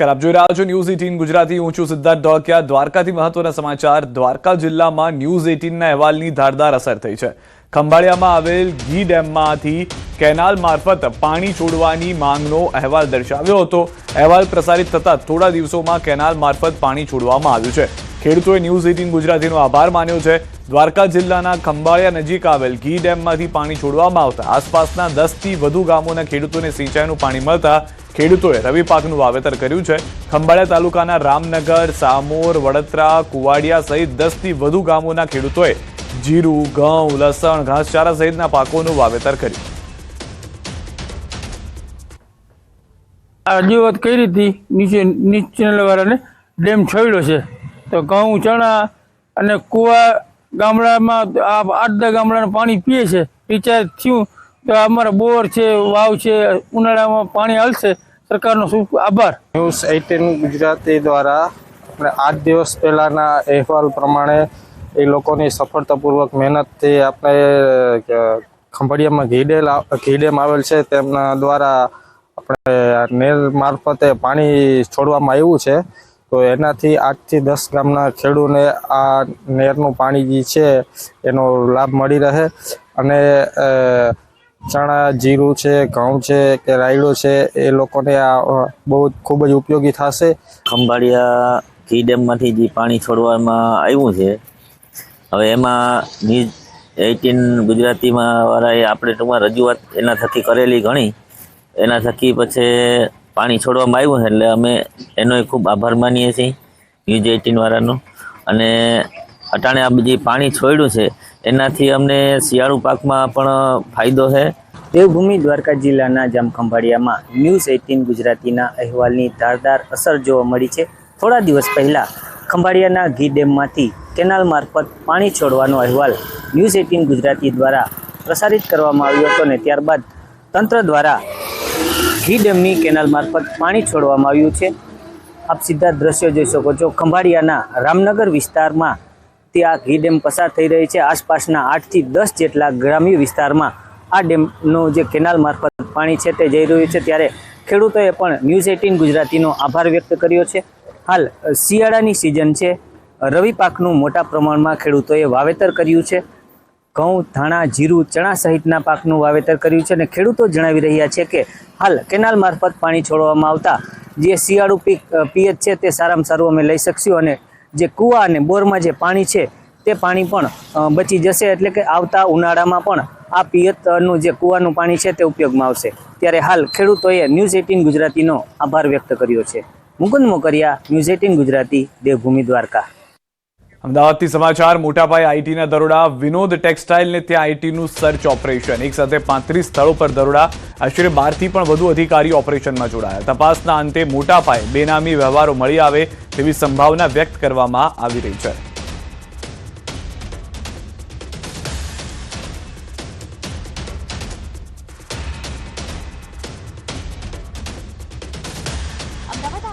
આપ જોઈ રહ્યા છો ન્યૂઝ 18 ગુજરાતી। હું છું સિદ્ધાર્થ ઢોળકિયા। દ્વારકાથી મહત્વના સમાચાર। દ્વારકા જિલ્લામાં ન્યૂઝ 18ના અહેવાલની ધારદાર અસર થઈ છે। ખંભાળિયામાં આવેલ ઘી ડેમમાંથી કેનાલ મારફત પાણી છોડવાની માંગનો અહેવાલ દર્શાવ્યો હતો। અહેવાલ પ્રસારિત થતા થોડા દિવસોમાં કેનાલ મારફત પાણી છોડવામાં આવ્યું છે। ખેડૂતોએ ન્યૂઝ 18 ગુજરાતીનો આભાર માન્યો છે। દ્વારકા જિલ્લાના ખંભાળિયા નજીક આવેલ ઘી ડેમમાંથી પાણી છોડવામાં આવતા આસપાસના 10 થી વધુ ગામોના ખેડૂતોને સિંચાઈનું પાણી મળતા ખેડૂતોએ રવિ પાકનું વાવેતર કર્યું છે। ખંભાળિયા તાલુકાના રામનગર, સામોર, વડોદરા, કુવાડિયા સહિત 10 થી વધુ ગામોના ખેડૂતોએ જીરું, ઘઉં, લસણ, ઘાસચારા સહિતના પાકોનું વાવેતર કર્યું। રજૂઆત કરી હતી નીચેવાળાને ડેમ છોડ્યો છે તો ઘઉં, ચણા અને કુવા ગામડામાં 8-10 ગામડાનું પાણી પીએ છે। રિચાર્જ થયું તો અમારા બોર છે, વાવ છે, ઉનાળામાં પાણી હાલશે। સરકારનો ખૂબ આભાર। ન્યૂઝ 18 ગુજરાતી દ્વારા આપણે 8 દિવસ પહેલાના અહેવાલ પ્રમાણે એ લોકોની સફળતાપૂર્વક મહેનતથી આપણે ખંભાળિયામાં ઘી ડેમ આવેલ છે તેમના દ્વારા આપણે નેર મારફતે પાણી છોડવામાં આવ્યું છે। તો એનાથી 8 થી 10 ગામના ખેડૂતોને આ નેરનું પાણી જે છે એનો લાભ મળી રહે અને ચણા, જીરું છે, ઘઉં છે કે રાયડો છે એ લોકોને આ બહુ ખૂબ જ ઉપયોગી થશે। ખંભાળિયા ઘી ડેમમાંથી જે પાણી છોડવામાં આવ્યું છે હવે એમાં ન્યૂઝ 18 ગુજરાતીમાં વાળાએ આપણે ટૂંકમાં રજૂઆત એના થકી કરેલી ઘણી, એના થકી પછી પાણી છોડવામાં આવ્યું છે એટલે અમે એનો ખૂબ આભાર માનીએ છીએ ન્યૂઝ 18 વાળાનો। અને અટાણે આ જે પાણી છોડ્યું છે એનાથી અમને શિયાળુ પાકમાં પણ ફાયદો છે। દેવભૂમિ દ્વારકા જિલ્લાના જામખંભાળિયામાં ન્યૂઝ 18 ગુજરાતીના અહેવાલની ધારદાર અસર જોવા મળી છે। થોડા દિવસ પહેલાં ખંભાળિયાના ઘી ડેમમાંથી કેનાલ મારફત પાણી છોડવાનો અહેવાલ ન્યૂઝ 18 ગુજરાતી દ્વારા પ્રસારિત કરવામાં આવ્યો હતો ને ત્યારબાદ તંત્ર દ્વારા ઘી ડેમની કેનાલ મારફત પાણી છોડવામાં આવ્યું છે। આપ સીધા દ્રશ્યો જોઈ શકો છો। ખંભાળિયાના રામનગર વિસ્તારમાં ત્યાં ઘી ડેમ પસાર થઈ રહી છે। આસપાસના 8 થી 10 જેટલા ગ્રામ્ય વિસ્તારમાં આ ડેમનો જે કેનાલ મારફત પાણી છે તે જઈ રહ્યું છે। ત્યારે ખેડૂતોએ પણ ન્યૂઝ 18 ગુજરાતીનો આભાર વ્યક્ત કર્યો છે। હાલ શિયાળાની સિઝન છે, રવિ પાકનું મોટા પ્રમાણમાં ખેડૂતોએ વાવેતર કર્યું છે। ઘઉં, ધાણા, જીરું, ચણા સહિતના પાકનું વાવેતર કર્યું છે અને ખેડૂતો જણાવી રહ્યા છે કે હાલ કેનાલ મારફત પાણી છોડવામાં આવતા જે શિયાળુ પિયત છે તે સારામાં સારું અમે લઈ શકશું અને જે કૂવા અને બોરમાં જે પાણી છે તે પાણી પણ બચી જશે, એટલે કે આવતા ઉનાળામાં પણ આ પિયતનું જે કૂવાનું પાણી છે તે ઉપયોગમાં આવશે। ત્યારે હાલ ખેડૂતોએ ન્યૂઝ 18 ગુજરાતીનો આભાર વ્યક્ત કર્યો છે। મુકુંદ મોકરિયા, ન્યૂઝ 18 ગુજરાતી, દેવભૂમિ દ્વારકા। અમદાવાદથી સમાચાર। મોટા પાયે આઈટીના દરોડા। વિનોદ ટેક્સટાઇલને ત્યાં આઈટીનું સર્ચ ઓપરેશન। એક સાથે 35 સ્થળો પર દરોડા। આશરે 12 થી પણ વધુ અધિકારીઓ ઓપરેશનમાં જોડાયા। તપાસના અંતે મોટા પાયે બેનામી વ્યવહારો મળી આવે તેવી સંભાવના વ્યક્ત કરવામાં આવી રહી છે।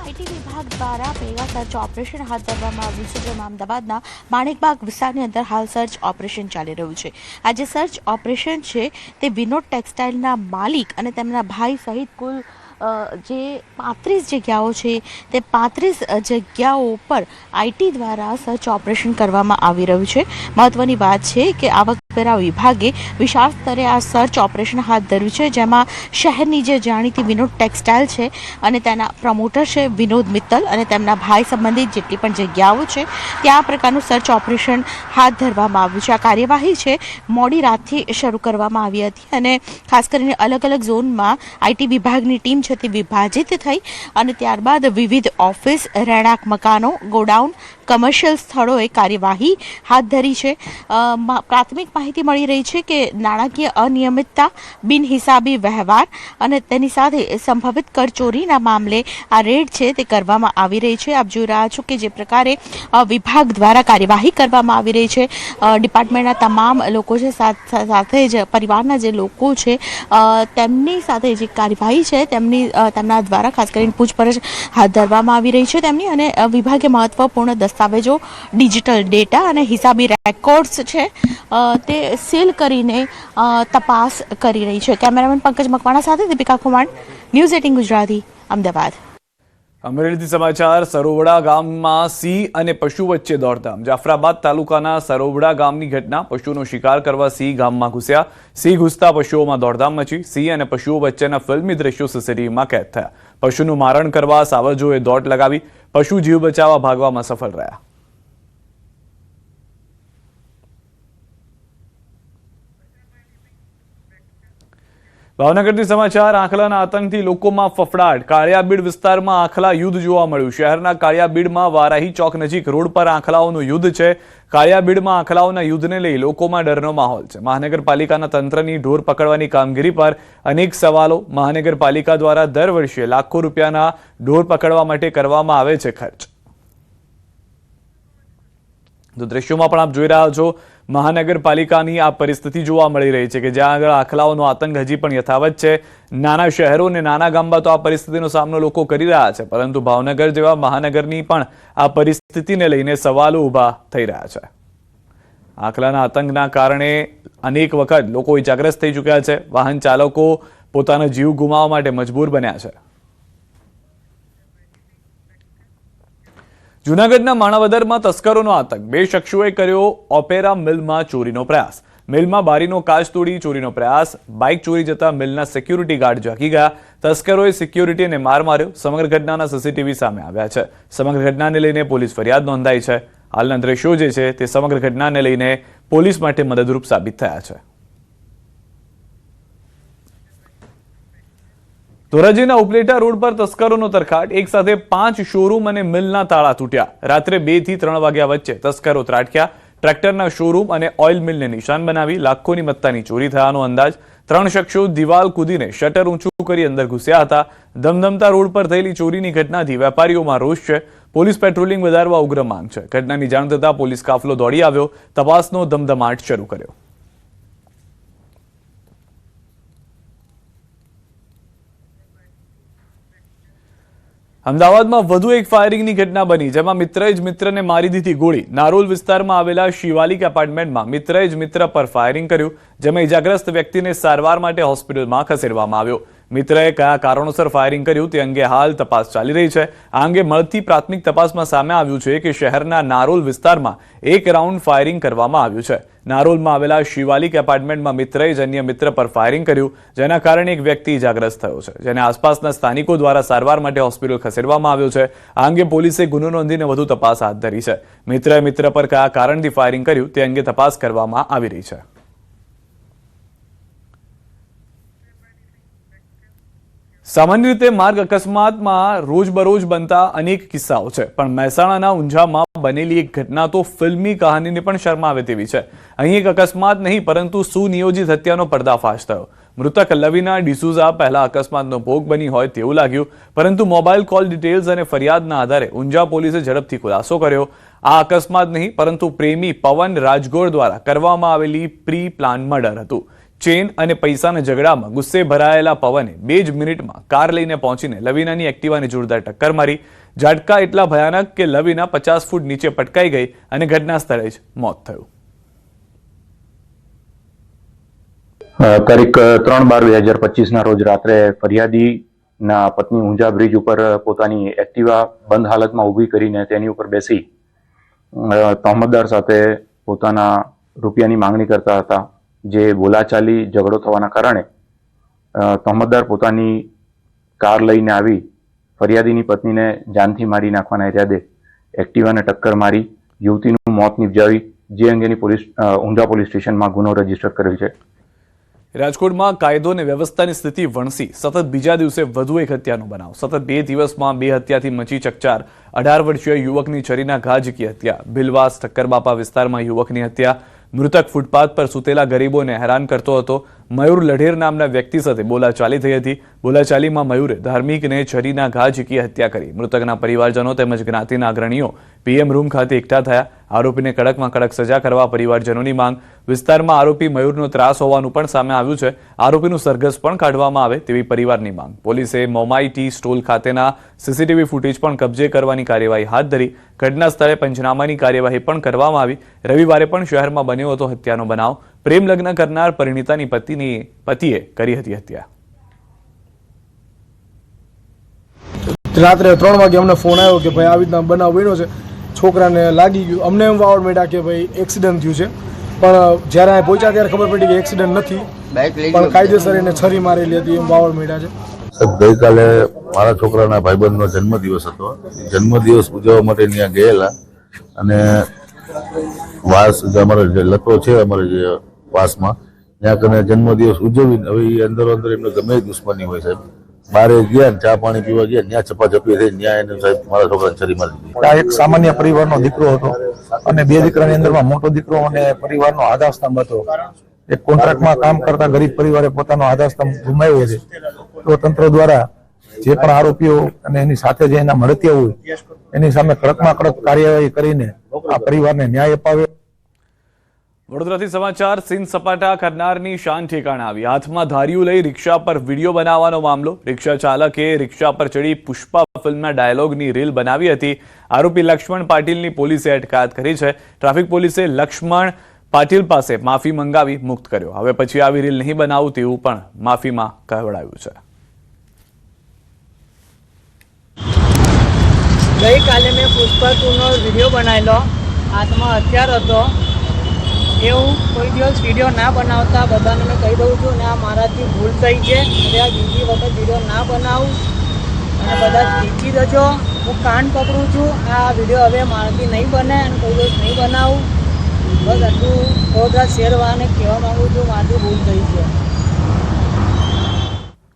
આઈટી વિભાગ દ્વારા મેગા સર્ચ ઓપરેશન હાથ ધરવામાં આવ્યું છે, જેમાં અમદાવાદના માણેકબાગ વિસ્તારની અંદર હાલ સર્ચ ઓપરેશન ચાલી રહ્યું છે। આ જે સર્ચ ઓપરેશન છે તે વિનોદ ટેક્સટાઇલના માલિક અને તેમના ભાઈ સહિત કુલ જે 35 જગ્યાઓ છે તે 35 જગ્યાઓ પર આઈટી દ્વારા સર્ચ ઓપરેશન કરવામાં આવી રહ્યું છે। મહત્વની વાત છે કે આવકવેરા વિભાગે વિશાળ સ્તરે આ સર્ચ ઓપરેશન હાથ ધર્યું છે, જેમાં શહેરની જે જાણીતી વિનોદ ટેક્સટાઇલ છે અને તેના પ્રમોટર છે વિનોદ મિત્તલ અને તેમના ભાઈ સંબંધિત જેટલી પણ જગ્યાઓ છે ત્યાં આ પ્રકારનું સર્ચ ઓપરેશન હાથ ધરવામાં આવ્યું છે। આ કાર્યવાહી છે મોડી રાતથી શરૂ કરવામાં આવી હતી અને ખાસ કરીને અલગ અલગ ઝોનમાં આઈટી વિભાગની ટીમ છે તે વિભાજિત થઈ અને ત્યારબાદ વિવિધ ઓફિસ, રહેણાંક મકાનો, ગોડાઉન, કમર્શિયલ સ્થળોએ કાર્યવાહી હાથ ધરી છે। પ્રાથમિક માહિતી મળી રહી છે કે નાણાકીય અનિયમિતતા, બિનહિસાબી વ્યવહાર અને તેની સાથે સંભવિત કરચોરીના મામલે આ રેડ છે તે કરવામાં આવી રહી છે। આપ જોઈ રહ્યા છો કે જે પ્રકારે વિભાગ દ્વારા કાર્યવાહી કરવામાં આવી રહી છે, ડિપાર્ટમેન્ટના તમામ લોકો છે સાથે જ પરિવારના જે લોકો છે તેમની સાથે જે કાર્યવાહી છે તેમના દ્વારા ખાસ કરીને પૂછપરછ હાથ ધરવામાં આવી રહી છે તેમની અને વિભાગે મહત્વપૂર્ણ દસ્તાવેજો, ડિજિટલ ડેટા અને હિસાબી રેકોર્ડ્સ છે તે સીલ કરીને તપાસ કરી રહી છે। કેમેરામેન પંકજ મકવાણા સાથે દીપિકા કુમાર, ન્યૂઝ 18 ગુજરાતી, અમદાવાદ। અમરેલીથી સમાચાર. સરોવડા ગામમાં સિંહ અને પશુ વચ્ચે દોડધામ. જાફરાબાદ તાલુકાના સરોવડા ગામની ઘટના. પશુનો શિકાર કરવા સિંહ ગામમાં ઘૂસ્યા. સિંહ ઘૂસતા પશુઓમાં દોડધામ મચી. સિંહ અને પશુઓ વચ્ચેના ફિલ્મી દ્રશ્યો સીસીટીવીમાં કેદ થયા. પશુનું મારણ કરવા સાવજોએ દોટ લગાવી. પશુ જીવ બચાવવા ભાગવામાં સફળ રહ્યા. ભાવનગરથી સમાચાર. આંખલાના આતંકથી લોકોમાં ફફડાટ. કાળિયાબીડ વિસ્તારમાં આંખલા યુદ્ધ જોવા મળ્યું. શહેરના કાળિયાબીડમાં વારાહી ચોક નજીક રોડ પર આંખલાઓનું યુદ્ધ છે. કાળિયાબીડમાં આંખલાઓના યુદ્ધને લઈ લોકોમાં ડરનો માહોલ છે. મહાનગરપાલિકાના તંત્રની ઢોર પકડવાની કામગીરી પર અનેક સવાલો. મહાનગરપાલિકા દ્વારા દર વર્ષે લાખો રૂપિયાના ઢોર પકડવા માટે કરવામાં આવે છે ખર્ચ. તો દ્રશ્યોમાં પણ આપ જોઈ રહ્યા છો, મહાનગરપાલિકાની આ પરિસ્થિતિ જોવા મળી રહી છે કે જ્યાં આગળ આંખલાઓનો આતંક હજી પણ યથાવત છે. નાના શહેરો અને નાના ગામમાં તો આ પરિસ્થિતિનો સામનો લોકો કરી રહ્યા છે, પરંતુ ભાવનગર જેવા મહાનગરની પણ આ પરિસ્થિતિને લઈને સવાલો ઊભા થઈ રહ્યા છે. આંખલાના આતંકના કારણે અનેક વખત લોકો ઇજાગ્રસ્ત થઈ ચૂક્યા છે. વાહન ચાલકો પોતાનો જીવ ગુમાવવા માટે મજબૂર બન્યા છે. જૂનાગઢના માણાવદરમાં તસ્કરોનો આતંક. 2 શખ્સોએ કર્યો ઓપેરા મિલમાં ચોરીનો પ્રયાસ. મિલમાં બારીનો કાચ તોડી ચોરીનો પ્રયાસ. બાઇક ચોરી જતા મિલના સિક્યુરિટી ગાર્ડ જાગી ગયા. તસ્કરોએ સિક્યુરિટીને માર માર્યો. સમગ્ર ઘટનાના સીસીટીવી સામે આવ્યા છે. સમગ્ર ઘટનાને લઈને પોલીસ ફરિયાદ નોંધાઈ છે. હાલના દ્રશ્યો જે છે તે સમગ્ર ઘટનાને લઈને પોલીસ માટે મદદરૂપ સાબિત થયા છે. ધોરાજીના ઉપલેટા રોડ પર તસ્કરોનો તરખાટ. એક સાથે 5 શોરૂમ અને મિલના તાળા તૂટ્યા. રાત્રે 2 થી 3 વાગ્યા વચ્ચે તસ્કરો ત્રાટક્યા. ટ્રેક્ટરના શોરૂમ અને ઓઇલ મિલને નિશાન બનાવી લાખોની મત્તાની ચોરી થયાનો અંદાજ. 3 શખ્સો દિવાલ કૂદીને શટર ઊંચું કરી અંદર ઘૂસ્યા હતા. ધમધમતા રોડ પર થયેલી ચોરીની ઘટનાથી વેપારીઓમાં રોષ છે. પોલીસ પેટ્રોલિંગ વધારવા ઉગ્ર માંગ છે. ઘટનાની જાણ થતાં પોલીસ કાફલો દોડી આવ્યો. તપાસનો ધમધમાટ શરૂ કર્યો. અમદાવાદમાં વધુ એક ફાયરિંગની ઘટના બની, જેમાં મિત્રએ જ મિત્રને મારી દીધી ગોળી. નારોલ વિસ્તારમાં આવેલા શિવાલિક એપાર્ટમેન્ટમાં મિત્રએ જ મિત્ર પર ફાયરિંગ કર્યું, જેમાં ઇજાગ્રસ્ત વ્યક્તિને સારવાર માટે હોસ્પિટલમાં ખસેડવામાં આવ્યો. મિત્રએ કયા કારણોસર ફાયરિંગ કર્યું તે અંગે હાલ તપાસ ચાલી રહી છે. આ અંગે મળતી પ્રાથમિક તપાસમાં સામે આવ્યું છે કે શહેરના નારોલ વિસ્તારમાં 1 રાઉન્ડ ફાયરિંગ કરવામાં આવ્યું છે. નારોલમાં આવેલા શિવાલિક એપાર્ટમેન્ટમાં મિત્રએ જ અન્ય મિત્ર પર ફાયરિંગ કર્યું, જેના કારણે એક વ્યક્તિ ઇજાગ્રસ્ત થયો છે, જેને આસપાસના સ્થાનિકો દ્વારા સારવાર માટે હોસ્પિટલ ખસેડવામાં આવ્યો છે. આ અંગે પોલીસે ગુનો નોંધીને વધુ તપાસ હાથ ધરી છે. મિત્રએ મિત્ર પર કયા કારણથી ફાયરિંગ કર્યું તે અંગે તપાસ કરવામાં આવી રહી છે. સામાન્ય રીતે માર્ગ અકસ્માતમાં રોજબરોજ બનતા અનેક કિસ્સાઓ છે, પણ મહેસાણાના ઊંઝામાં બનેલી એક ઘટના તો ફિલ્મી કહાનીને પણ શરમાવે તેવી છે. અહીં એક અકસ્માત નહીં પરંતુ સુનિયોજિત હત્યાનો પર્દાફાશ થયો. મૃતક લવીના ડિસુઝા પહેલા અકસ્માતનો ભોગ બની હોય તેવું લાગ્યું, પરંતુ મોબાઈલ કોલ ડિટેલ્સ અને ફરિયાદના આધારે ઊંઝા પોલીસે ઝડપથી ખુલાસો કર્યો. આ અકસ્માત નહીં પરંતુ પ્રેમી પવન રાજગોર દ્વારા કરવામાં આવેલી પ્રી પ્લાન મર્ડર હતું. ચેન અને પૈસાના ઝઘડામાં ગુસ્સે ભરાયેલા પવને 2 જ મિનિટમાં કાર લઈને પહોંચીને લવીનાની એક્ટિવાને જોરદાર ટક્કર મારી. ઝાટકા એટલા ભયાનક કે લવીના 50 ફૂટ નીચે પટકાઈ ગઈ અને ઘટના સ્થળે જ મોત થયું. તારીખ 3/12/2025 રોજ રાત્રે ફરિયાદીના પત્ની ઊંઝા બ્રિજ ઉપર પોતાની એક્ટિવા બંધ હાલતમાં ઊભી કરીને તેની ઉપર બેસી તહોમતદાર સાથે પોતાના રૂપિયાની માંગણી કરતા હતા. જે બોલાચાલી ઝઘડો થવાના કારણે તહોમતદાર પોતાની કાર લઈને આવી ફરિયાદીની પત્નીને જાનથી મારી નાખવાના ઈરાદે એક્ટિવાને ટક્કર મારી યુવતીનું મોત નિપજાવી, જે અંગેની ઊંઝા પોલીસ સ્ટેશનમાં ગુનો રજીસ્ટર કરેલ છે. રાજકોટમાં કાયદો અને વ્યવસ્થાની સ્થિતિ વણસી સતત બીજા દિવસે વધુ એક હત્યાનો બનાવ. સતત 2 દિવસમાં 2 હત્યાથી મચી ચકચાર. 18 વર્ષીય યુવકની છરીના ઘા ઝીકી હત્યા. ભીલવાસ ઠક્કરબાપા વિસ્તારમાં યુવકની હત્યા. મૃતક ફૂટપાથ પર સૂતેલા ગરીબોને હેરાન કરતો હતો. મયુર લઢેર નામના વ્યક્તિ સાથે બોલાચાલી થઈ હતી. બોલાચાલીમાં મયુરે ધાર્મિકને છરીના ઘા ઝીકી હત્યા કરી. મૃતકના પરિવારજનો તેમજ જ્ઞાતિના અગ્રણીઓ પીએમ રૂમ ખાતે એકઠા થયા. આરોપીને કડકમાં કડક સજા કરવા પરિવારજનોની માંગ. વિસ્તારમાં આરોપી મયુરનો ત્રાસ હોવાનું પણ સામે આવ્યું છે. આરોપીનું સરઘસ પણ કાઢવામાં આવે તેવી પરિવારની માંગ. પોલીસે મોમાઈ ટી સ્ટોલ ખાતેના સીસીટીવી ફૂટેજ પણ કબજે કરવાની કાર્યવાહી હાથ ધરી. ઘટના સ્થળે પંચનામાની કાર્યવાહી પણ કરવામાં આવી. રવિવારે પણ શહેરમાં બન્યો હતો હત્યાનો બનાવ. પ્રેમ લગ્ન કરનાર પરિણીતાની પતિએ કરી હતી હત્યા. રાત્રે 3 વાગે અમને ફોન આવ્યો કે ભાઈ આવી રીતના બનાવ બન્યો છે, છોકરાને લાગી ગયું. અમને એમ વાવડ મળ્યા કે ભાઈ એક્સિડન્ટ થયું છે, પણ જ્યારે અહીં પહોંચ્યા ત્યારે ખબર પડી કે એક્સિડન્ટ નથી, પણ કાયદેસર એને છરી મારેલી હતી એમ વાવડ મળ્યા છે. ગઈકાલે મારા છોકરાના ભાઈબંધનો જન્મદિવસ હતો. જન્મદિવસ ઉજવવા માટે ત્યાં ગયેલા અને વાસ અમારો જે લતો છે અમારે જે વાસમાં ત્યાં કને જન્મદિવસ ઉજવીને હવે એ અંદરો અંદર એમને ગમે એ દુશ્મની હોય સાહેબ. બહાર ગયા ચા પાણી પીવા ગયા, ત્યાં ચપાચપી થઈ, ત્યાં એને સાહેબ મારા છોકરાને છરી મારી દીધી. આ એક સામાન્ય પરિવારનો દીકરો હતો અને 2 દીકરાની અંદરમાં મોટો દીકરો અને પરિવારનો આધારસ્તંભ હતો. એક કોન્ટ્રાક્ટમાં કામ કરતા ગરીબ પરિવારે પોતાનો આધારસ્તંભ ગુમાવ્યો છે. તો તંત્ર દ્વારા જે પણ આરોપીઓ અને એની સાથે જે એના મળતિયા હોય એની સામે કડકમાં કડક કાર્યવાહી કરીને આ પરિવારને ન્યાય અપાવે. વડોદરાથી સમાચાર. સીન સપાટા કરનારની શાન ઠેકાણે આવી. હાથમાં ધારિયું લઈ રિક્ષા પર વિડીયો બનાવવાનો મામલો. રિક્ષા ચાલકે રિક્ષા પર ચડી પુષ્પા ફિલ્મના ડાયલોગની રીલ બનાવી હતી. આરોપી લક્ષ્મણ પાટીલની પોલીસે અટકાયત કરી છે. ટ્રાફિક પોલીસે લક્ષ્મણ પાટીલ પાસે માફી મંગાવી મુક્ત કર્યો. હવે પછી આવી રીલ નહીં બનાવું તેવું પણ માફીમાં કહેવડાવ્યું છે. ગઈકાલે મેં પુષ્પા 2નો વિડીયો બનાવેલો, હાથમાં હથિયાર હતો. એવું કોઈ દિવસ વિડીયો ના બનાવતા બધાને મેં કહી દઉં છું, અને આ મારાથી ભૂલ થઈ છે. હવે આ બીજી વખત વિડીયો ના બનાવું અને બધા શીખી દેજો. હું કાન પકડું છું, આ વિડીયો હવે મારાથી નહીં બને અને કોઈ દિવસ નહીં બનાવું. બસ આટલું બધા શેરવાને કહેવા માગું છું, મારાથી ભૂલ થઈ છે.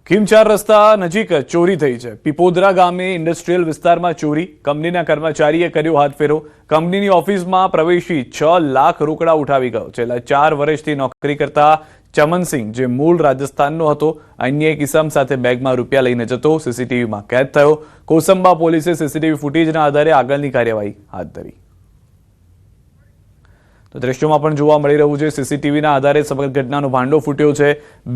ખીમચાર રસ્તા નજીક ચોરી થઈ છે. પીપોદરા ગામે ઇન્ડસ્ટ્રીયલ વિસ્તારમાં ચોરી. કંપનીના કર્મચારીએ કર્યો હાથફેરો. કંપનીની ઓફિસમાં પ્રવેશી 6 લાખ રોકડા ઉઠાવી ગયો. છેલ્લા 4 વર્ષથી નોકરી કરતા ચમનસિંહ, જે મૂળ રાજસ્થાનનો હતો, અન્ય એક ઇસમ સાથે બેગમાં રૂપિયા લઈને જતો સીસીટીવીમાં કેદ થયો. કોસંબા પોલીસે સીસીટીવી ફૂટેજના આધારે આગળની કાર્યવાહી હાથ ધરી. તો દ્રશ્યોમાં પણ જોવા મળી રહ્યું છે, સીસીટીવીના આધારે સમગ્ર ઘટનાનો ભાંડો ફૂટ્યો છે.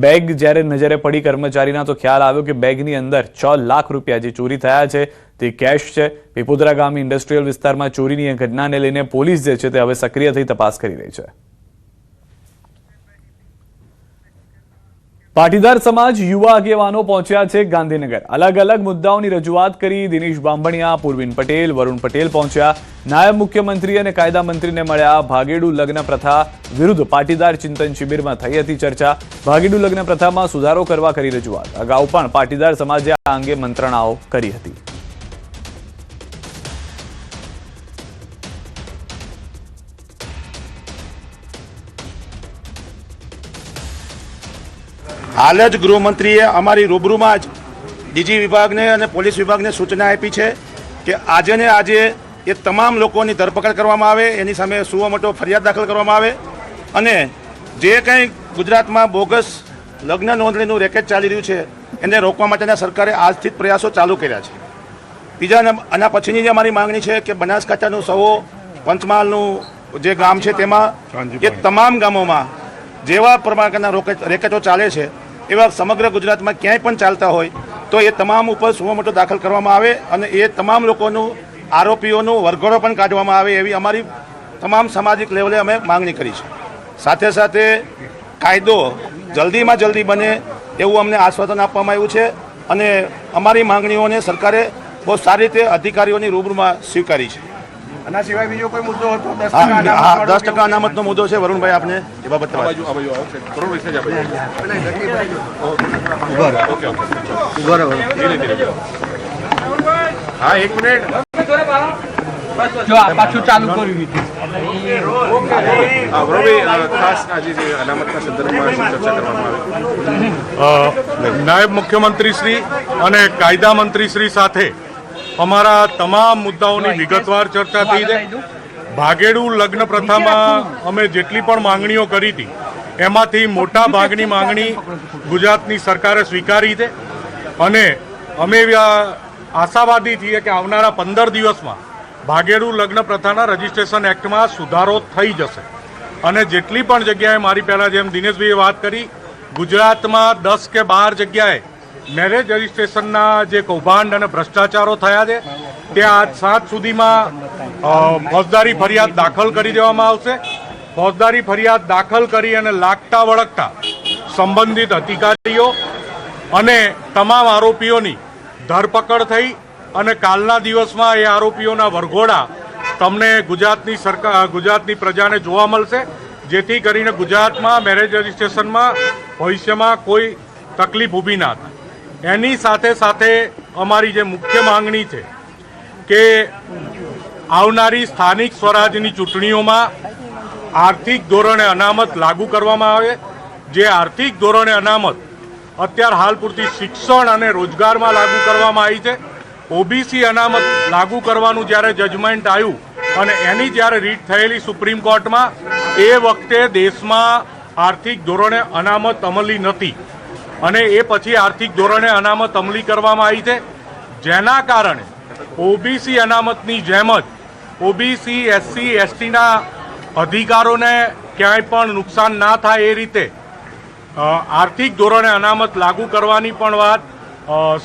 બેગ જ્યારે નજરે પડી કર્મચારીના તો ખ્યાલ આવ્યો કે બેગની અંદર 6 લાખ રૂપિયા જે ચોરી થયા છે તે કેશ છે. પીપોદરા ગામ ઇન્ડસ્ટ્રીયલ વિસ્તારમાં ચોરીની ઘટનાને લઈને પોલીસ જે છે તે હવે સક્રિય થઈ તપાસ કરી રહી છે. પાટીદાર સમાજ યુવા આગેવાનો પહોંચ્યા છે ગાંધીનગર. અલગ અલગ મુદ્દાઓની રજૂઆત કરી દિનેશ બાંભણિયા, પૂર્વિન પટેલ, વરુણ પટેલ પહોંચ્યા. નાયબ મુખ્યમંત્રી અને કાયદા મંત્રીને મળ્યા. ભાગેડુ લગ્ન પ્રથા વિરુદ્ધ પાટીદાર ચિંતન શિબિરમાં થઈ હતી ચર્ચા. ભાગેડુ લગ્ન પ્રથામાં સુધારો કરવા કરી રજૂઆત. અગાઉ પણ પાટીદાર સમાજે આ અંગે મંત્રણાઓ કરી હતી. હાલ જ ગૃહમંત્રીએ અમારી રૂબરૂમાં જ ડીજી વિભાગને અને પોલીસ વિભાગને સૂચના આપી છે કે આજે ને આજે એ તમામ લોકોની ધરપકડ કરવામાં આવે, એની સામે સુઓ મોટો ફરિયાદ દાખલ કરવામાં આવે અને જે કંઈ ગુજરાતમાં બોગસ લગ્ન નોંધણીનું રેકેટ ચાલી રહ્યું છે એને રોકવા માટેના સરકારે આજથી જ પ્રયાસો ચાલુ કર્યા છે. બીજા આના પછીની જે અમારી માંગણી છે કે બનાસકાંઠાનું સવો પંચમહાલનું જે ગામ છે તેમાં એ તમામ ગામોમાં જેવા પ્રમાણના રેકેટો ચાલે છે એવા સમગ્ર ગુજરાતમાં ક્યાંય પણ ચાલતા હોય તો એ તમામ ઉપર સુઓ મોટો દાખલ કરવામાં આવે અને એ તમામ લોકોનું આરોપીઓનું વરઘોડો પણ કાઢવામાં આવે એવી અમારી તમામ સામાજિક લેવલે અમે માંગણી કરી છે. સાથે સાથે કાયદો જલ્દીમાં જલ્દી બને એવું અમને આશ્વાસન આપવામાં આવ્યું છે અને અમારી માંગણીઓને સરકારે બહુ સારી રીતે અધિકારીઓની રૂબરૂમાં સ્વીકારી છે. આના સિવાય બીજો કોઈ મુદ્દો હતો? 10% અનામતનો મુદ્દો છે. વરુણભાઈ આપને એ બાબત એક મિનિટ જો આ પાછું ચાલુ કર્યું. નાયબ મુખ્યમંત્રી શ્રી અને કાયદા મંત્રી શ્રી સાથે અમારા તમામ મુદ્દાઓની વિગતવાર ચર્ચા થઈ છે. ભાગેડુ લગ્ન પ્રથામાં અમે જેટલી પણ માંગણીઓ કરી હતી એમાંથી મોટા ભાગની માંગણી ગુજરાતની સરકારે સ્વીકારી છે અને અમે આશાવાદી છીએ કે આવનારા 15 દિવસમાં ભાગેડુ લગ્ન પ્રથાના રજિસ્ટ્રેશન એક્ટમાં સુધારો થઈ જશે અને જેટલી પણ જગ્યાએ મારી પહેલાં જેમ દિનેશભાઈએ વાત કરી ગુજરાતમાં 10 કે 12 જગ્યાએ મેરેજ રજિસ્ટ્રેશનના જે કૌભાંડ અને ભ્રષ્ટાચારો થયા છે ત્યાં આજ 7 સુધીમાં ફોજદારી ફરિયાદ દાખલ કરી દેવામાં આવશે. ફોજદારી ફરિયાદ દાખલ કરી અને લાગતા વળગતા સંબંધિત અધિકારીઓ અને તમામ આરોપીઓની ધરપકડ થઈ અને કાલના દિવસમાં એ આરોપીઓના વરઘોડા તમને ગુજરાતની પ્રજાને જોવા મળશે, જેથી કરીને ગુજરાતમાં મેરેજ રજિસ્ટ્રેશનમાં ભવિષ્યમાં કોઈ તકલીફ ઊભી ના થાય. એની સાથે સાથે અમારી જે મુખ્ય માંગણી છે કે આવનારી સ્થાનિક સ્વરાજની ચૂંટણીઓમાં આર્થિક ધોરણે અનામત લાગુ કરવામાં આવે. જે આર્થિક ધોરણે અનામત અત્યાર હાલ પૂરતી શિક્ષણ અને રોજગારમાં લાગુ કરવામાં આવી છે. ઓબીસી અનામત લાગુ કરવાનું જ્યારે જજમેન્ટ આવ્યું અને એની જ્યારે રીટ થયેલી સુપ્રીમ કોર્ટમાં, એ વખતે દેશમાં આર્થિક ધોરણે અનામત અમલી નથી અને એ પછી આર્થિક ધોરણે અનામત અમલી કરવામાં આવી છે, જેના કારણે ઓબીસી અનામતની જેમ જ ઓબીસી એસસી એસટીના અધિકારોને ક્યાંય પણ નુકસાન ના થાય એ રીતે આર્થિક ધોરણે અનામત લાગુ કરવાની પણ વાત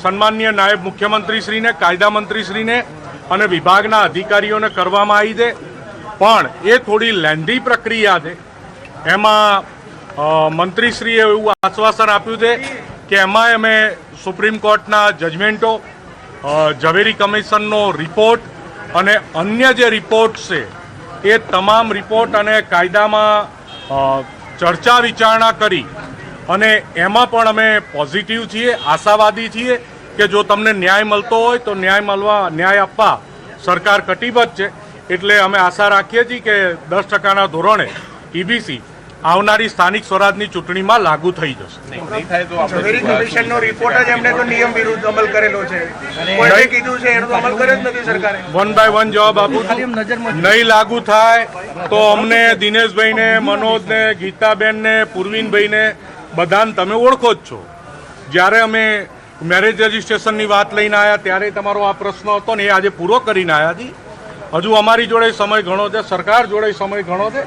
સન્માનીય નાયબ મુખ્યમંત્રીશ્રીને, કાયદા મંત્રીશ્રીને અને વિભાગના અધિકારીઓને કરવામાં આવી છે. પણ એ થોડી લેન્ધી પ્રક્રિયા છે. એમાં મંત્રીશ્રીએ એવું આશ્વાસન આપ્યું છે કે એમાં અમે સુપ્રીમ કોર્ટના જજમેન્ટો, ઝવેરી કમિશનનો રિપોર્ટ અને અન્ય જે રિપોર્ટ છે એ તમામ રિપોર્ટ અને કાયદામાં ચર્ચા વિચારણા કરી અને એમાં પણ અમે પોઝિટિવ છીએ, આશાવાદી છીએ કે જો તમને ન્યાય મળતો હોય તો ન્યાય આપવા સરકાર કટિબદ્ધ છે. એટલે અમે આશા રાખીએ છીએ કે 10%ના ધોરણે ઈબીસી આવનારી સ્થાનિક સ્વરાજની ચૂંટણીમાં લાગુ થઈ જશે. ઝવેરી કમિશનનો રિપોર્ટ જ એમને તો નિયમ વિરુદ્ધ અમલ કરેલો છે, કોઈએ કીધું છે એનો તો અમલ કર્યો જ નથી સરકારે. વન બાય વન જવાબ આપું છું. નહીં લાગુ થાય તો અમને દિનેશભાઈને, મનોજને, ગીતાબેનને, પૂર્વીનભાઈને બધાને તમે ઓળખો જ છો. જ્યારે અમે મેરેજ રજિસ્ટ્રેશનની વાત લઈને આવ્યા ત્યારે તમારો આ પ્રશ્ન હતો ને એ આજે પૂરો કરીને આવ્યા છીએ. હજુ અમારી જોડે સમય ઘણો છે, સરકાર જોડે સમય ઘણો છે.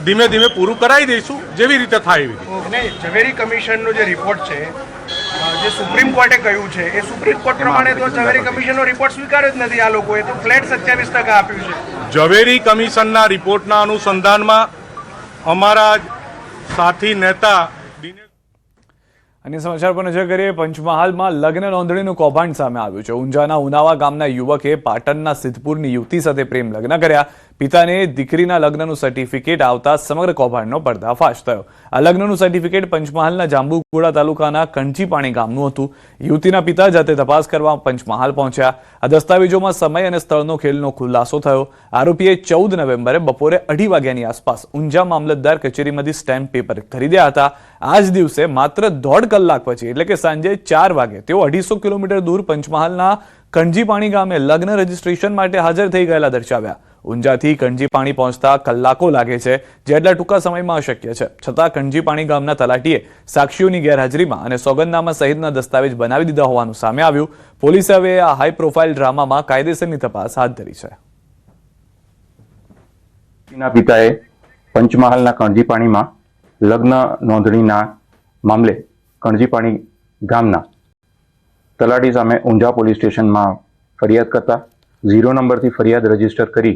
ધીમે ધીમે પૂરું કરાવી દઈશું જેવી રીતે થાય એવી રીતે. ઝવેરી કમિશનનો જે રિપોર્ટ છે, જે સુપ્રીમ કોર્ટે કહ્યું છે, એ સુપ્રીમ કોર્ટ પ્રમાણે તો ઝવેરી કમિશનનો રિપોર્ટ સ્વીકાર્યો જ નથી. આ લોકોએ તો ફ્લેટ 27% આપ્યું છે. ઝવેરી કમિશનના રિપોર્ટના અનુસંધાનમાં અમારા સાથી નેતા અન્ય સમાચાર પર નજર કરીએ. પંચમહાલમાં લગ્ન નોંધણીનું કૌભાંડ સામે આવ્યું છે. ઊંઝાના ઉનાવા ગામના યુવકે પાટણના સિદ્ધપુરની યુવતી સાથે પ્રેમ લગ્ન કર્યા. પિતાને દીકરીના લગ્નનું સર્ટિફિકેટ આવતા સમગ્ર કૌભાંડનો પર્દાફાશ થયો. આ લગ્નનું સર્ટિફિકેટ પંચમહાલના જાંબુઘોડા તાલુકાના કંજીપાણી ગામનું હતું. યુવતીના પિતા જાતે તપાસ કરવા પંચમહાલ પહોંચ્યા. આ દસ્તાવેજોમાં સમય અને સ્થળનો ખેલનો ખુલાસો થયો. આરોપીએ 14 નવેમ્બરે બપોરે 2:30 વાગ્યાની આસપાસ ઊંઝા મામલતદાર કચેરીમાંથી સ્ટેમ્પ પેપર ખરીદ્યા હતા. આ જ દિવસે માત્ર 1.5 કલાક પછી એટલે કે સાંજે 4 વાગે તેઓ 250 કિલોમીટર દૂર પંચમહાલના કંજીપાણી ગામે લગ્ન રજીસ્ટ્રેશન માટે હાજર થઈ ગયેલા દર્શાવ્યા. ઊંઝાથી કંજીપાણી પહોંચતા કલાકો લાગે છે, જે એટલા ટૂંકા સમયમાં અશક્ય છે. છતાં કંજીપાણી ગામના તલાટીએ સાક્ષીઓની ગેરહાજરીમાં અને સોગંદનામા સહિતના દસ્તાવેજ બનાવી દીધા હોવાનું સામે આવ્યું. પોલીસે હવે આ હાઈ પ્રોફાઇલ ડ્રામામાં કાયદેસરની તપાસ હાથ ધરી છે. પિતાએ પંચમહાલના કંજીપાણીમાં લગ્ન નોંધણીના મામલે કંજીપાણી ગામના તલાટી સામે ઊંઝા પોલીસ સ્ટેશનમાં ફરિયાદ કરતા 0 નંબરથી ફરિયાદ રજીસ્ટર કરી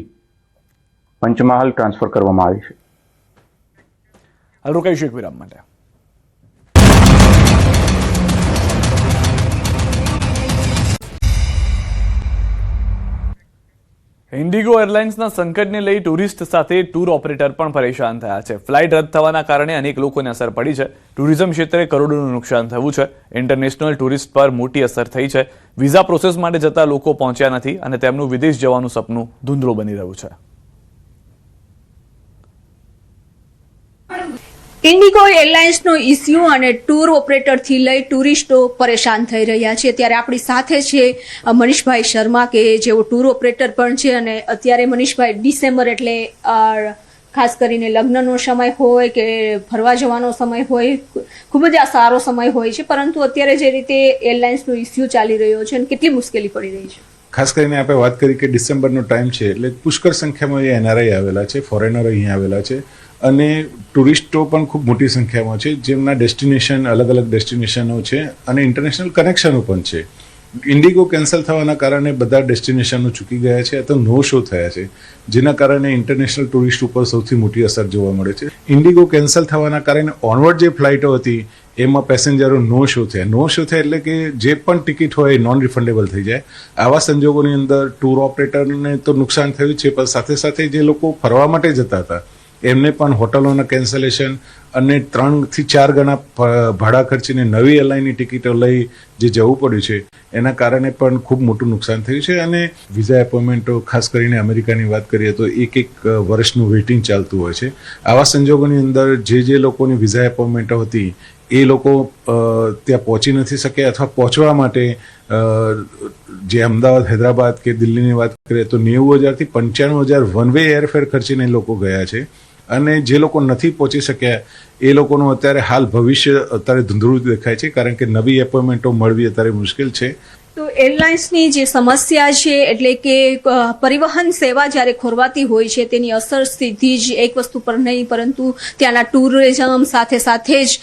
પંચમહાલ ટ્રાન્સફર કરવામાં આવી છે. હાલ રોકાઈશું એક વિરામ માટે. ઇન્ડિગો એરલાઇન્સના સંકટને લઈ ટુરિસ્ટ સાથે ટૂર ઓપરેટર પણ પરેશાન થયા છે. ફ્લાઇટ રદ થવાના કારણે અનેક લોકોને અસર પડી છે. ટુરિઝમ ક્ષેત્રે કરોડોનું નુકસાન થયું છે. ઇન્ટરનેશનલ ટુરિસ્ટ પર મોટી અસર થઈ છે. વિઝા પ્રોસેસ માટે જતા લોકો પહોંચ્યા નથી અને તેમનું વિદેશ જવાનું સપનું ધૂંધળું બની રહ્યું છે. ઇન્ડિગો એરલાઇન્સનો ઇસ્યુ અને ટૂર ઓપરેટરથી લઈ ટુરિસ્ટો પરેશાન થઈ રહ્યા છે. ત્યારે આપણી સાથે છે મનીષભાઈ શર્મા કે જેઓ ટૂર ઓપરેટર પણ છે અને અત્યારે મનીષભાઈ ડિસેમ્બર એટલે ખાસ કરીને લગ્નનો સમય હોય કે ફરવા જવાનો સમય હોય, ખૂબ જ આ સારો સમય હોય છે, પરંતુ અત્યારે જે રીતે એરલાઇન્સનો ઇસ્યુ ચાલી રહ્યો છે અને કેટલી મુશ્કેલી પડી રહી છે. ખાસ કરીને આપણે વાત કરી કે ડિસેમ્બરનો ટાઈમ છે એટલે પુષ્કળ સંખ્યામાં એનઆરઆઈ આવેલા છે, ફોરેનર અહીંયા આવેલા છે અને ટુરિસ્ટો પણ ખૂબ મોટી સંખ્યામાં છે જેમના ડેસ્ટિનેશન અલગ અલગ ડેસ્ટિનેશનો છે અને ઇન્ટરનેશનલ કનેક્શનો પણ છે. ઇન્ડિગો કેન્સલ થવાના કારણે બધા ડેસ્ટિનેશનો ચૂકી ગયા છે અથવા નો શો થયા છે, જેના કારણે ઇન્ટરનેશનલ ટુરિસ્ટ ઉપર સૌથી મોટી અસર જોવા મળે છે. ઇન્ડિગો કેન્સલ થવાના કારણે ઓનવર્ડ જે ફ્લાઇટો હતી એમાં પેસેન્જરો નો શો થયા એટલે કે જે પણ ટિકિટ હોય એ નોન રિફંડેબલ થઈ જાય. આવા સંજોગોની અંદર ટૂર ઓપરેટરને તો નુકસાન થયું છે, પણ સાથે સાથે જે લોકો ફરવા માટે જતા હતા એમને પણ હોટલોના કેન્સલેશન અને 3 થી 4 ગણા ભાડા ખર્ચીને નવી એરલાઇનની ટિકિટો લઈ જે જવું પડ્યું છે એના કારણે પણ ખૂબ મોટું નુકસાન થયું છે. અને વિઝા એપોઇન્ટમેન્ટો ખાસ કરીને અમેરિકાની વાત કરીએ તો એક વર્ષનું વેઇટિંગ ચાલતું હોય છે. આવા સંજોગોની અંદર જે લોકોની વિઝા એપોઇન્ટમેન્ટો હતી એ લોકો ત્યાં પહોંચી નથી શકે અથવા પહોંચવા માટે જે અમદાવાદ, હૈદરાબાદ કે દિલ્હીની વાત કરીએ તો 90,000 થી 95,000 વન વે એરફેર ખર્ચીને લોકો ગયા છે. અને જે લોકો નથી પહોંચી શક્યા એ લોકોનું અત્યારે હાલ ભવિષ્ય અત્યારે ધૂંધળું દેખાય છે, કારણ કે નવી એપોઇન્ટમેન્ટો મળવી અત્યારે મુશ્કેલ છે. તો એરલાઇન્સની જે સમસ્યા છે એટલે કે પરિવહન સેવા જ્યારે ખોરવાતી હોય છે તેની અસર સીધી જ એક વસ્તુ પર નહીં, પરંતુ ત્યાંના ટુરિઝમ સાથે સાથે જ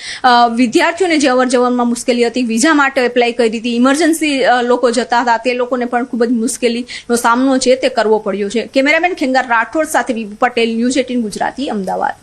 વિદ્યાર્થીઓને જે અવર જવરમાં મુશ્કેલી હતી, વિઝા માટે એપ્લાય કરી હતી, ઇમરજન્સી લોકો જતા હતા તે લોકોને પણ ખૂબ જ મુશ્કેલીનો સામનો છે તે કરવો પડ્યો છે. કેમેરામેન ખેંગાર રાઠોડ સાથે વિપુ પટેલ, ન્યૂઝ 18 ગુજરાતી, અમદાવાદ.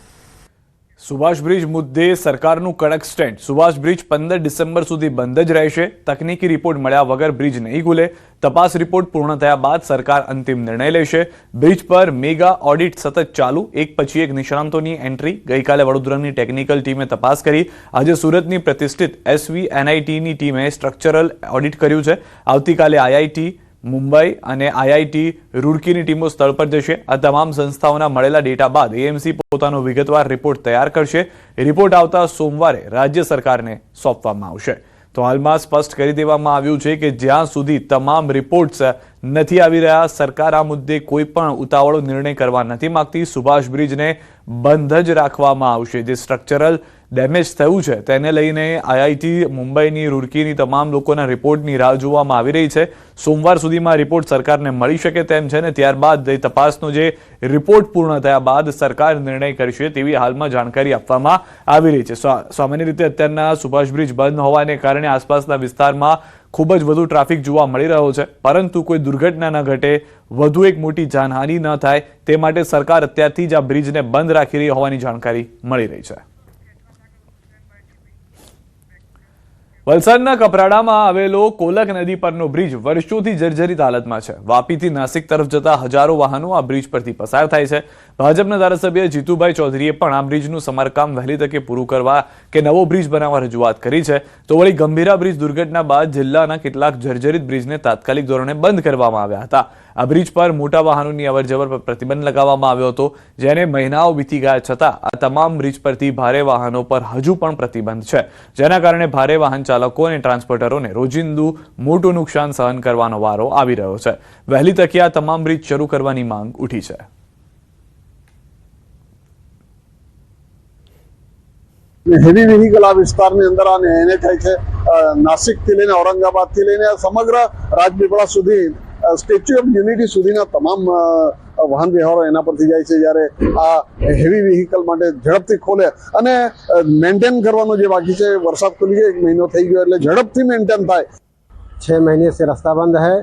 સુભાષ બ્રિજ મુદ્દે સરકારનું કડક સ્ટેન્ડ. સુભાષ બ્રિજ 15 ડિસેમ્બર સુધી બંધ જ રહેશે. તકનીકી રિપોર્ટ મળ્યા વગર બ્રિજ નહીં ખુલે. તપાસ રિપોર્ટ પૂર્ણ થયા બાદ સરકાર અંતિમ નિર્ણય લેશે. બ્રિજ પર મેગા ઓડિટ સતત ચાલુ. એક પછી એક નિષ્ણાંતોની એન્ટ્રી. ગઈકાલે વડોદરાની ટેકનિકલ ટીમે તપાસ કરી. આજે સુરતની પ્રતિષ્ઠિત SVNITની ટીમે સ્ટ્રક્ચરલ ઓડિટ કર્યું છે. આવતીકાલે IIT મુંબઈ અને IIT રૂરકીની ટીમો સ્થળ પર જશે. આ તમામ સંસ્થાઓના મળેલા ડેટા બાદ AMC પોતાનો વિગતવાર રિપોર્ટ તૈયાર કરશે. રિપોર્ટ આવતા સોમવારે રાજ્ય સરકારને સોંપવામાં આવશે. તો હાલમાં સ્પષ્ટ કરી દેવામાં આવ્યું છે કે જ્યાં સુધી તમામ રિપોર્ટ્સ નથી આવી રહ્યા, સરકાર આ મુદ્દે કોઈ પણ ઉતાવળો નિર્ણય કરવા નથી માંગતી. સુભાષ બ્રિજને બંધ જ રાખવામાં આવશે. જે સ્ટ્રક્ચરલ ડેમેજ થયું છે તેને લઈને IIT મુંબઈની, રૂરકીની તમામ લોકોના રિપોર્ટની રાહ જોવામાં આવી રહી છે. સોમવાર સુધીમાં રિપોર્ટ સરકારને મળી શકે તેમ છે ને ત્યારબાદ તપાસનો જે રિપોર્ટ પૂર્ણ થયા બાદ સરકાર નિર્ણય કરશે તેવી હાલમાં જાણકારી આપવામાં આવી રહી છે. સામાન્ય રીતે અત્યારના સુભાષ બ્રિજ બંધ હોવાને કારણે આસપાસના વિસ્તારમાં ખૂબ જ વધુ ટ્રાફિક જોવા મળી રહ્યો છે, પરંતુ કોઈ દુર્ઘટના ન ઘટે, વધુ એક મોટી જાનહાનિ ન થાય તે માટે સરકાર અત્યારથી જ આ બ્રિજને બંધ રાખી રહી હોવાની જાણકારી મળી રહી છે. વલસાડના કપરાડામાં આવેલો કોલક નદી પરનો બ્રિજ વર્ષોથી જર્જરિત હાલતમાં છે. વાપીથી નાસિક તરફ જતા હજારો વાહનો આ બ્રિજ પરથી પસાર થાય છે. ભાજપના ધારાસભ્ય જીતુભાઈ ચૌધરીએ પણ આ બ્રિજનું સમારકામ વહેલી તકે પૂરું કરવા કે નવો બ્રિજ બનાવવા રજૂઆત કરી છે. તો વળી ગંભીરા બ્રિજ દુર્ઘટના બાદ જિલ્લાના કેટલાક જર્જરિત બ્રિજને તાત્કાલિક ધોરણે બંધ કરવામાં આવ્યા હતા. આ બ્રિજ પર મોટા વાહનોની અવરજવર પર પ્રતિબંધ લગાવવામાં આવ્યો હતો, જેને મહિનાઓ વીતી ગયા છતાં આ તમામ બ્રિજ પરથી ભારે વાહનો પર હજુ પણ પ્રતિબંધ છે, જેના કારણે ભારે વાહન ચાલકો અને ટ્રાન્સપોર્ટરોને રોજિંદુ મોટું નુકસાન સહન કરવાનો વારો આવી રહ્યો છે. વહેલી તકે આ તમામ બ્રિજ શરૂ કરવાની માંગ ઉઠી છે. હેવી વ્હીકલ આ વિસ્તારની અંદર આ NH છે. નાસિકથી લઈને ઔરંગાબાદથી લઈને સમગ્ર રાજપીપળા સુધી, સ્ટેચ્યુ ઓફ યુનિટી સુધીના તમામ વાહન વ્યવહારો એના પરથી જાય છે. જ્યારે આ હેવી વ્હીકલ માટે ઝડપથી ખોલે અને મેન્ટેન કરવાનું જે બાકી છે, વરસાદ ખુલી ગયો, 1 મહિનો થઈ ગયો એટલે ઝડપથી મેન્ટેન થાય. 6 महीने से रास्ता बंद है.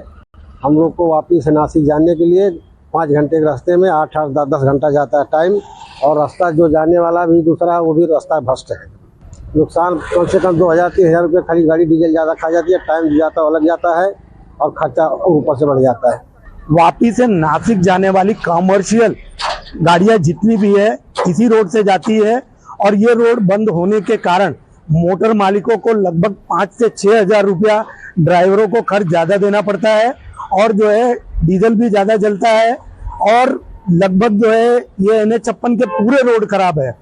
हम लोग को वापी से नासिक जाने के लिए 5 घंटे के रास्ते में 8-8 10 घंटा जाता है टाइम, और रास्ता जो जाने वाला भी दूसरा वो भी रास्ता भ्रष्ट है. नुकसान कम से कम 2,000-3,000 रुपये खाली गाड़ी डीजल ज़्यादा खा जाती है, टाइम जाता लग जाता है और खर्चा ऊपर से बढ़ जाता है. वापी से नासिक जाने वाली कॉमर्शियल गाड़ियां जितनी भी है इसी रोड से जाती है, और ये रोड बंद होने के कारण मोटर मालिकों को लगभग 5 से 6,000 रुपया ड्राइवरों को खर्च ज़्यादा देना पड़ता है, और जो है डीजल भी ज़्यादा जलता है, और लगभग जो है ये NH-56 के पूरे रोड खराब है.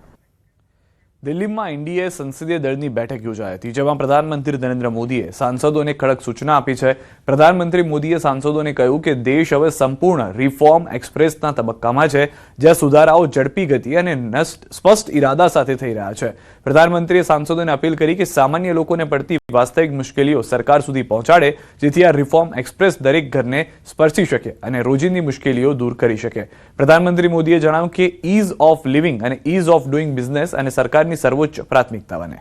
દિલ્હીમાં એનડીએ સંસદીય દળની બેઠક યોજાઈ હતી, જેમાં પ્રધાનમંત્રી નરેન્દ્ર મોદીએ સાંસદોને કડક સૂચના આપી છે. પ્રધાનમંત્રી મોદીએ સાંસદોને કહ્યું કે દેશ હવે સંપૂર્ણ રિફોર્મ એક્સપ્રેસના તબક્કામાં છે, જ્યાં સુધારાઓ ઝડપી ગતિ અને સ્પષ્ટ ઇરાદા સાથે થઈ રહ્યા છે. પ્રધાનમંત્રીએ સાંસદોને અપીલ કરી કે સામાન્ય લોકોને પડતી વાસ્તવિક મુશ્કેલીઓ સરકાર સુધી પહોંચાડે, જેથી આ રિફોર્મ એક્સપ્રેસ દરેક ઘરને સ્પર્શી શકે અને રોજિંદી મુશ્કેલીઓ દૂર કરી શકે. પ્રધાનમંત્રી મોદીએ જણાવ્યું કે ઇઝ ઓફ લિવિંગ અને ઇઝ ઓફ ડુઇંગ બિઝનેસ અને સરકારની સર્વોચ્ચ પ્રાથમિકતા બને.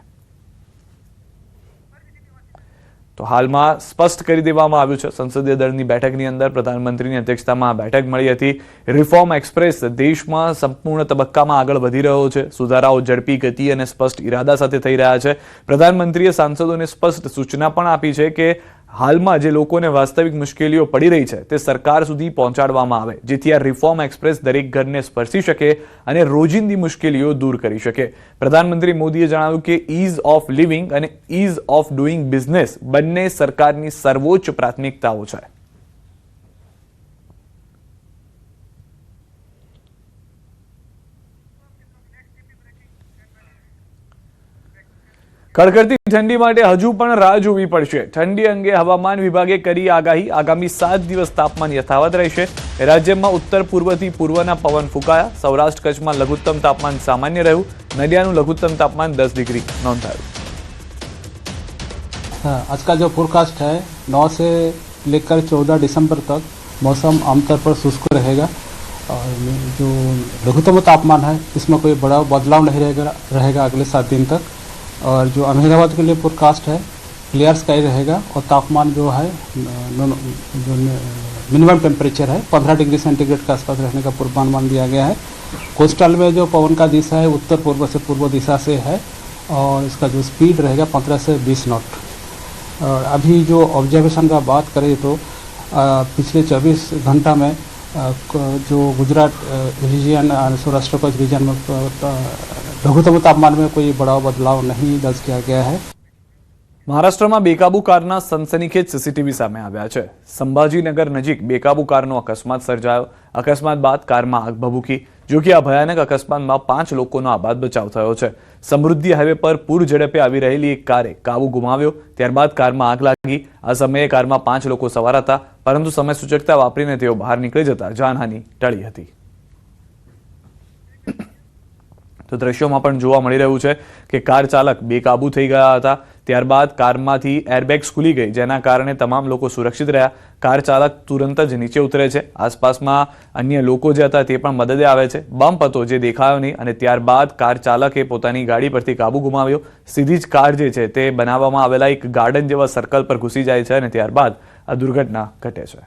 તો હાલમાં સ્પષ્ટ કરી દેવામાં આવ્યું છે સંસદીય દળની બેઠકની અંદર પ્રધાનમંત્રીની અધ્યક્ષતામાં બેઠક મળી હતી. રિફોર્મ એક્સપ્રેસ દેશમાં સંપૂર્ણ તબક્કામાં આગળ વધી રહ્યો છે. સુધારાઓ ઝડપી ગતિ અને સ્પષ્ટ ઇરાદા સાથે થઈ રહ્યા છે. પ્રધાનમંત્રીએ સાંસદોને સ્પષ્ટ સૂચના પણ આપી છે કે હાલમાં જે લોકોને વાસ્તવિક મુશ્કેલીઓ પડી રહી છે તે સરકાર સુધી પહોંચાડવામાં આવે, જેથી આ રિફોર્મ એક્સપ્રેસ દરેક ઘરને સ્પર્શી શકે અને રોજિંદી મુશ્કેલીઓ દૂર કરી શકે. પ્રધાનમંત્રી મોદીએ જણાવ્યું કે ઇઝ ઓફ લિવિંગ અને ઇઝ ઓફ ડુઇંગ બિઝનેસ બંને સરકારની સર્વોચ્ચ પ્રાથમિકતાઓ છે. કડકડતી ઠંડી માટે હજુ પણ રાહ જોવી પડશે. ઠંડી અંગે હવામાન વિભાગે કરી આગાહી. આગામી 7 દિવસ તાપમાન યથાવત રહેશે. રાજ્યમાં ઉત્તર પૂર્વથી પૂર્વના પવન ફૂંકાયા. સૌરાષ્ટ્ર કચ્છમાં લઘુત્તમ તાપમાન સામાન્ય રહ્યું. નલિયાનું લઘુત્તમ તાપમાન 10 डिग्री नोंधाયું. आज का जो फोरकास्ट है 9 से लेकर 14 दिसंबर तक मौसम आमतौर पर शुष्क रहेगा और जो लघुत्तम तापमान है इसमें कोई बड़ा बदलाव नहीं रहेगा अगले 7 दिन तक. और जो अहमदाबाद के लिए फोरकास्ट है क्लियर स्काई रहेगा और तापमान जो है जो मिनिमम टेम्परेचर है 15 डिग्री सेंटीग्रेड के आसपास रहने का पूर्वानुमान दिया गया है. कोस्टल में जो पवन का दिशा है उत्तर पूर्व से पूर्व दिशा से है और इसका जो स्पीड रहेगा 15 से 20 नॉट. और अभी जो ऑब्जर्वेशन का बात करें तो पिछले 24 घंटा में जो गुजरात रीजन और सौराष्ट्र कच्छ रीजन में लघुत्तम तापमान में कोई बड़ा बदलाव नहीं दर्ज किया गया है. મહારાષ્ટ્રમાં બેકાબુ કારના સનસનીખેજ સીસીટીવી સામે આવ્યા છે. સંભાજીનગર નજીક બેકાબુ કારનો અકસ્માત સર્જાયો. અકસ્માત બાદ કારમાં આગ ભભૂકી. જો કે આ ભયાનક અકસ્માતમાં 5 લોકોનો આબાદ બચાવ થયો છે. સમૃદ્ધિ હાઈવે પર પૂર ઝડપે આવી રહેલી એક કારે કાબુ ગુમાવ્યો. ત્યારબાદ કારમાં આગ લાગી. આ સમયે કારમાં 5 લોકો સવાર હતા, પરંતુ સમય સૂચકતા વાપરીને તેઓ બહાર નીકળી જતા જાનહાનિ ટળી હતી. તો દ્રશ્યોમાં પણ જોવા મળી રહ્યું છે કે કાર ચાલક બેકાબુ થઈ ગયા હતા. ત્યારબાદ કારમાંથી એરબેગ્સ ખુલી ગઈ, જેના કારણે તમામ લોકો સુરક્ષિત રહ્યા. કાર ચાલક તુરંત જ નીચે ઉતરે છે. આસપાસમાં અન્ય લોકો જે હતા તે પણ મદદે આવે છે. બમ્પ હતો જે દેખાયો નહીં અને ત્યારબાદ કાર ચાલકે પોતાની ગાડી પરથી કાબુ ગુમાવ્યો. સીધી જ કાર જે છે તે બનાવવામાં આવેલા એક ગાર્ડન જેવા સર્કલ પર ઘૂસી જાય છે અને ત્યારબાદ આ દુર્ઘટના ઘટે છે.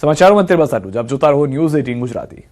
સમાચારોમાં અત્યારે બસ આટલું જ. આપ જોતા રહો ન્યૂઝ 18 ગુજરાતી.